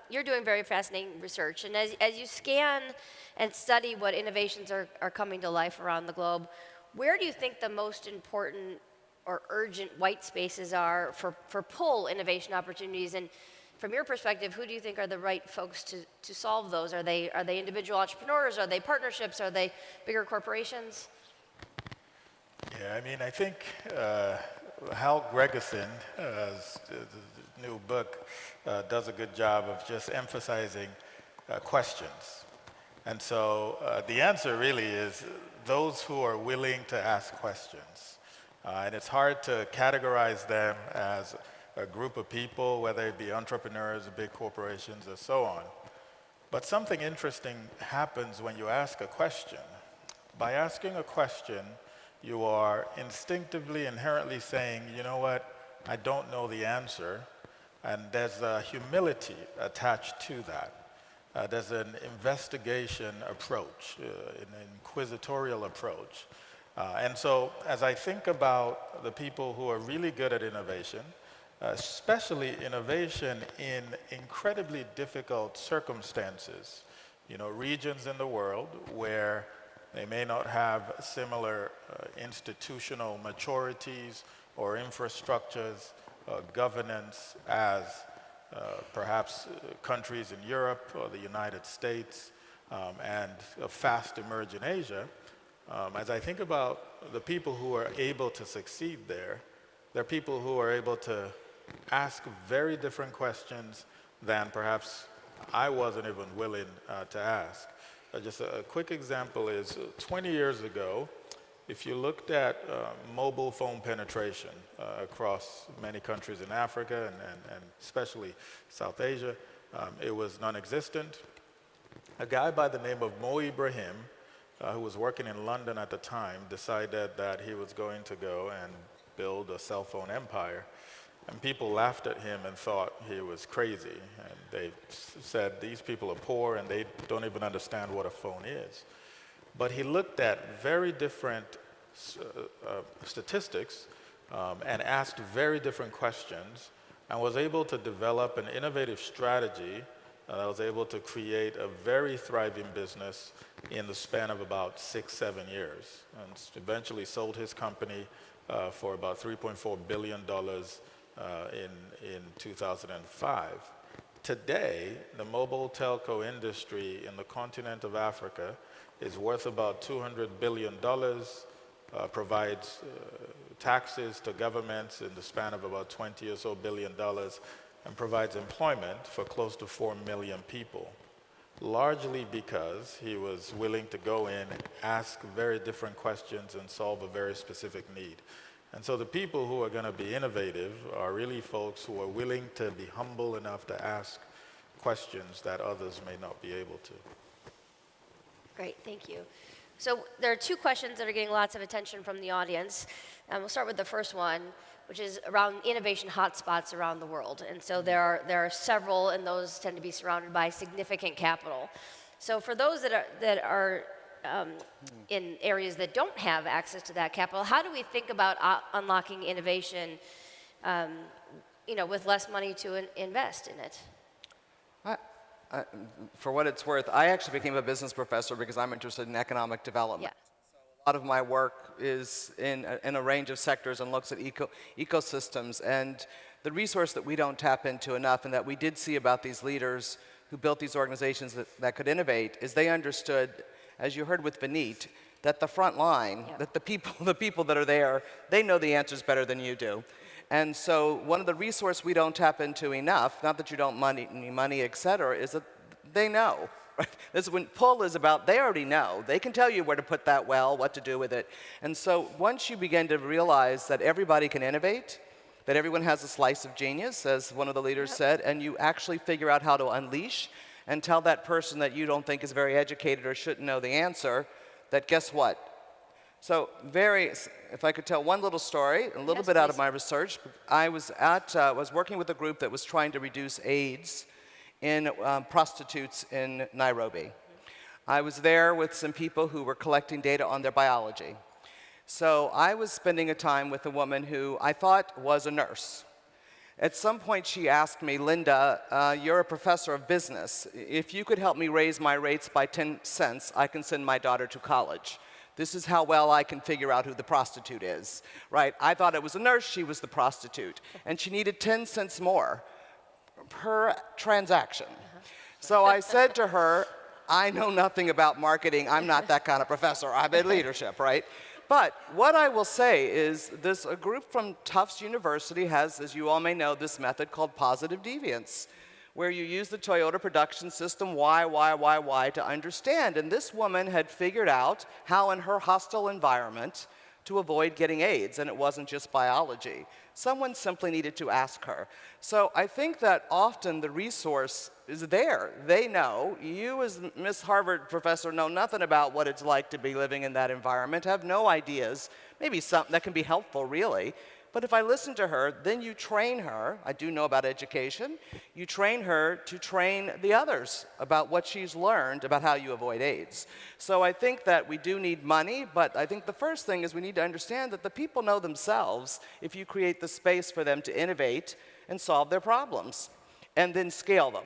you're doing very fascinating research, and as you scan and study what innovations are coming to life around the globe, where do you think the most important or urgent white spaces are for pull innovation opportunities? And from your perspective, who do you think are the right folks to solve those? Are they individual entrepreneurs? Are they partnerships? Are they bigger corporations? Yeah, I mean, I think Hal Gregersen's new book does a good job of just emphasizing questions. And so the answer really is those who are willing to ask questions. And it's hard to categorize them as a group of people, whether it be entrepreneurs, big corporations, or so on. But something interesting happens when you ask a question. By asking a question, you are instinctively, inherently saying, you know what, I don't know the answer. And there's a humility attached to that. There's an investigation approach, an inquisitorial approach. And so as I think about the people who are really good at innovation, especially innovation in incredibly difficult circumstances, regions in the world where they may not have similar institutional maturities or infrastructures, governance as perhaps countries in Europe or the United States and a fast emerge in Asia. As I think about the people who are able to succeed there, they're people who are able to ask very different questions than perhaps I wasn't even willing to ask. Just a quick example is 20 years ago, if you looked at mobile phone penetration across many countries in Africa and especially South Asia, it was non-existent. A guy by the name of Mo Ibrahim, who was working in London at the time, decided that he was going to go and build a cell phone empire. And people laughed at him and thought he was crazy. And they said, these people are poor and they don't even understand what a phone is. But he looked at very different statistics and asked very different questions and was able to develop an innovative strategy that was able to create a very thriving business in the span of about 6-7 years, and eventually sold his company for about $3.4 billion in 2005. Today, the mobile telco industry in the continent of Africa is worth about $200 billion, provides taxes to governments in the span of about $20 or so billion, and provides employment for close to 4 million people, largely because he was willing to go in, ask very different questions, and solve a very specific need. And so the people who are going to be innovative are really folks who are willing to be humble enough to ask questions that others may not be able to. Great, thank you. So there are two questions that are getting lots of attention from the audience. We'll start with the first one, which is around innovation hotspots around the world. And so there are several, and those tend to be surrounded by significant capital. So for those that are in areas that don't have access to that capital, how do we think about unlocking innovation, with less money to invest in it? For what it's worth, I actually became a business professor because I'm interested in economic development. Yeah. A lot of my work is in a range of sectors and looks at ecosystems. And the resource that we don't tap into enough and that we did see about these leaders who built these organizations that could innovate is they understood, as you heard with Vineet, that the front line, that the people that are there, they know the answers better than you do. And so one of the resources we don't tap into enough, not that you don't need money, et cetera, is that they know. Right? This is when pull is about, they already know. They can tell you where to put that well, what to do with it. And so once you begin to realize that everybody can innovate, that everyone has a slice of genius, as one of the leaders said, and you actually figure out how to unleash and tell that person that you don't think is very educated or shouldn't know the answer, that guess what? So if I could tell one little story, a little bit out of my research, I was working with a group that was trying to reduce AIDS in prostitutes in Nairobi. I was there with some people who were collecting data on their biology. So I was spending a time with a woman who I thought was a nurse. At some point she asked me, Linda, you're a professor of business. If you could help me raise my rates by 10 cents, I can send my daughter to college. This is how well I can figure out who the prostitute is, right? I thought it was a nurse, she was the prostitute. And she needed 10 cents more per transaction. So I said to her, I know nothing about marketing, I'm not that kind of professor, I'm in leadership, right? But what I will say is a group from Tufts University has, as you all may know, this method called positive deviance, where you use the Toyota production system, why, to understand. And this woman had figured out how in her hostile environment to avoid getting AIDS, and it wasn't just biology. Someone simply needed to ask her. So I think that often the resource is there. They know. You as Miss Harvard professor know nothing about what it's like to be living in that environment, have no ideas, maybe something that can be helpful, really. But if I listen to her, then you train her. I do know about education. You train her to train the others about what she's learned about how you avoid AIDS. So I think that we do need money, but I think the first thing is we need to understand that the people know themselves if you create the space for them to innovate and solve their problems, and then scale them,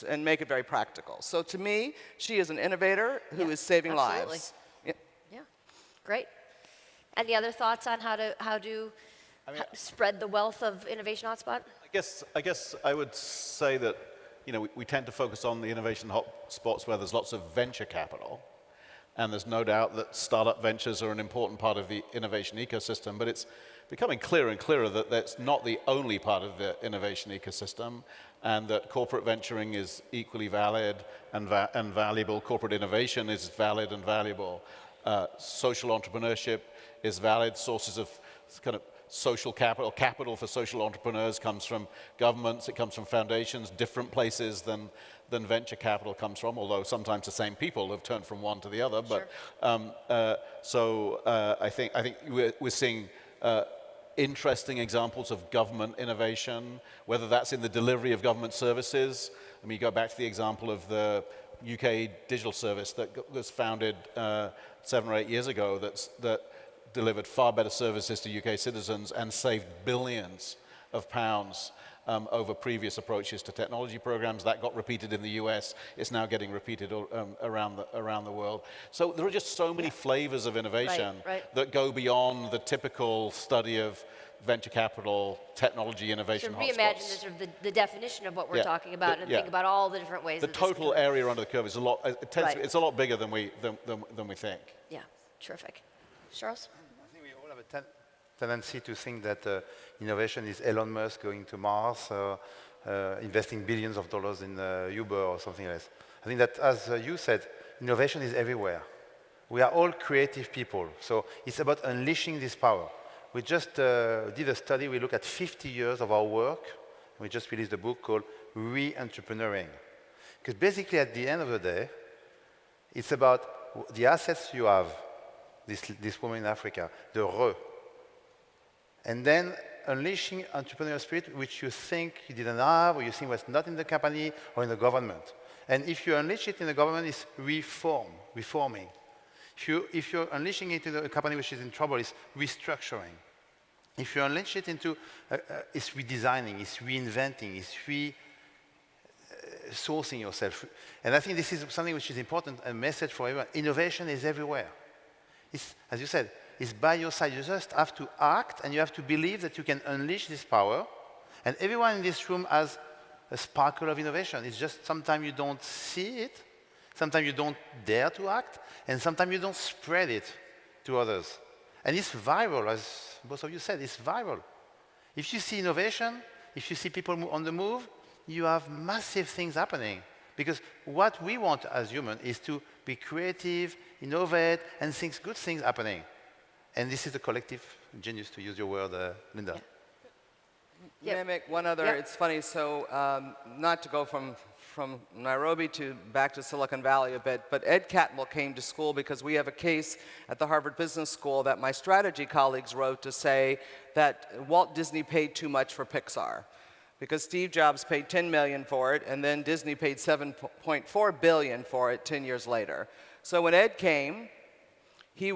and make it very practical. So to me, she is an innovator who is saving lives. Yeah, great. Any other thoughts on how to spread the wealth of Innovation Hotspot? I guess I would say that we tend to focus on the innovation hotspots where there's lots of venture capital, and there's no doubt that startup ventures are an important part of the innovation ecosystem, but it's becoming clearer and clearer that that's not the only part of the innovation ecosystem, and that corporate venturing is equally valid and valuable. Corporate innovation is valid and valuable. Social entrepreneurship is valid. Sources of kind of social capital for social entrepreneurs comes from governments, it comes from foundations, different places than venture capital comes from, although sometimes the same people have turned from one to the other. Sure. But I think we're seeing interesting examples of government innovation, whether that's in the delivery of government services. I mean, you go back to the example of the UK digital service that was founded 7 or 8 years ago that delivered far better services to UK citizens and saved billions of pounds over previous approaches to technology programs. That got repeated in the US. It's now getting repeated around the world. So there are just so many flavors of innovation that go beyond the typical study of venture capital, technology, innovation hotspots. Should reimagine sort of the definition of what we're talking about and think about all the different ways. The total area under the curve is a lot. It's a lot bigger than we think. Yeah, terrific. Charles? I think we all have a tendency to think that innovation is Elon Musk going to Mars, investing billions of dollars in Uber or something else. I think that, as you said, innovation is everywhere. We are all creative people, so it's about unleashing this power. We just did a study. We looked at 50 years of our work. We just released a book called Re-Entrepreneuring. Because basically, at the end of the day, it's about the assets you have, this woman in Africa, the re. And then unleashing entrepreneurial spirit, which you think you didn't have, or you think was not in the company or in the government. And if you unleash it in the government, it's reforming. If you're unleashing it into a company which is in trouble, it's restructuring. If you unleash it into, it's redesigning, it's reinventing, it's sourcing yourself. And I think this is something which is important, a message for everyone. Innovation is everywhere. It's, as you said, it's by your side. You just have to act, and you have to believe that you can unleash this power. And everyone in this room has a sparkle of innovation. It's just sometimes you don't see it, sometimes you don't dare to act, and sometimes you don't spread it to others. And it's viral, as both of you said, it's viral. If you see innovation, if you see people on the move, you have massive things happening. Because what we want as humans is to be creative, innovate, and good things happening. And this is the collective genius, to use your word, Linda. May I make one other? It's funny. So not to go from Nairobi back to Silicon Valley a bit, but Ed Catmull came to school because we have a case at the Harvard Business School that my strategy colleagues wrote to say that Walt Disney paid too much for Pixar. Because Steve Jobs paid $10 million for it, and then Disney paid $7.4 billion for it 10 years later. So when Ed came, he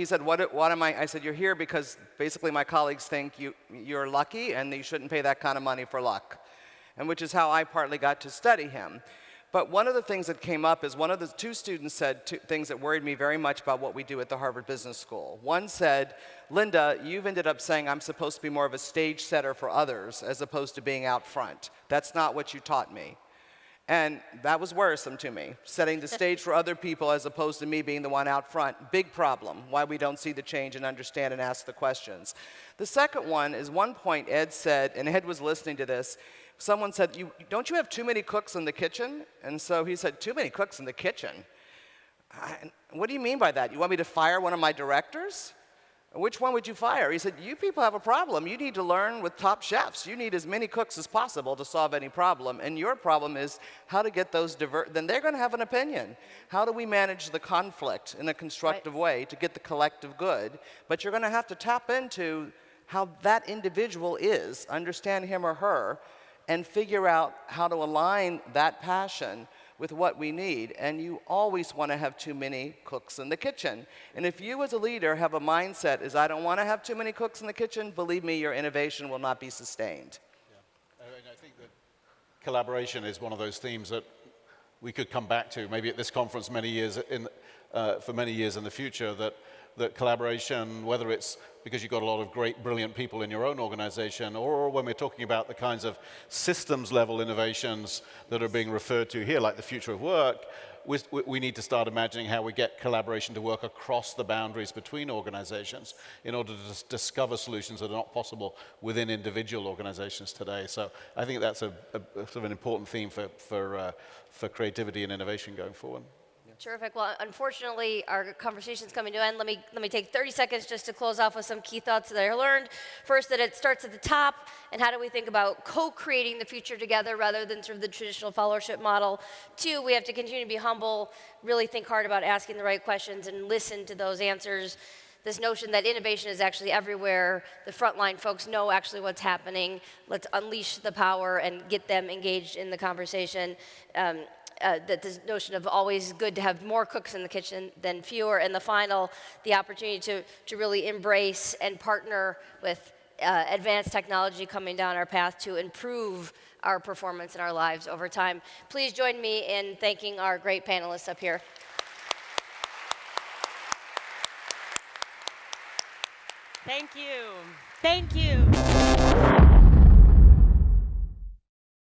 said, what am I? I said, you're here because basically my colleagues think you're lucky and you shouldn't pay that kind of money for luck. And which is how I partly got to study him. But one of the things that came up is one of the two students said two things that worried me very much about what we do at the Harvard Business School. One said, Linda, you've ended up saying I'm supposed to be more of a stage setter for others as opposed to being out front. That's not what you taught me. And that was worrisome to me, setting the stage for other people as opposed to me being the one out front. Big problem, why we don't see the change and understand and ask the questions. The second one is one point Ed said, and Ed was listening to this, someone said, don't you have too many cooks in the kitchen? And so he said, too many cooks in the kitchen? What do you mean by that? You want me to fire one of my directors? Which one would you fire? He said, you people have a problem. You need to learn with top chefs. You need as many cooks as possible to solve any problem. And your problem is how to get those then they're going to have an opinion. How do we manage the conflict in a constructive way to get the collective good? But you're going to have to tap into how that individual is, understand him or her, and figure out how to align that passion with what we need. And you always want to have too many cooks in the kitchen. And if you as a leader have a mindset is I don't want to have too many cooks in the kitchen, believe me, your innovation will not be sustained. Yeah. I think that collaboration is one of those themes that we could come back to maybe at this conference for many years in the future, that collaboration, whether it's because you've got a lot of great, brilliant people in your own organization, or when we're talking about the kinds of systems-level innovations that are being referred to here, like the future of work, we need to start imagining how we get collaboration to work across the boundaries between organizations in order to discover solutions that are not possible within individual organizations today. So I think that's a sort of an important theme for creativity and innovation going forward. Terrific. Well, unfortunately, our conversation's coming to an end. Let me take 30 seconds just to close off with some key thoughts that I learned. First, that it starts at the top, and how do we think about co-creating the future together rather than sort of the traditional followership model. Two, we have to continue to be humble, really think hard about asking the right questions and listen to those answers. This notion that innovation is actually everywhere. The frontline folks know actually what's happening. Let's unleash the power and get them engaged in the conversation. That this notion of always good to have more cooks in the kitchen than fewer. And the final, the opportunity to really embrace and partner with advanced technology coming down our path to improve our performance in our lives over time. Please join me in thanking our great panelists up here. Thank you. Thank you.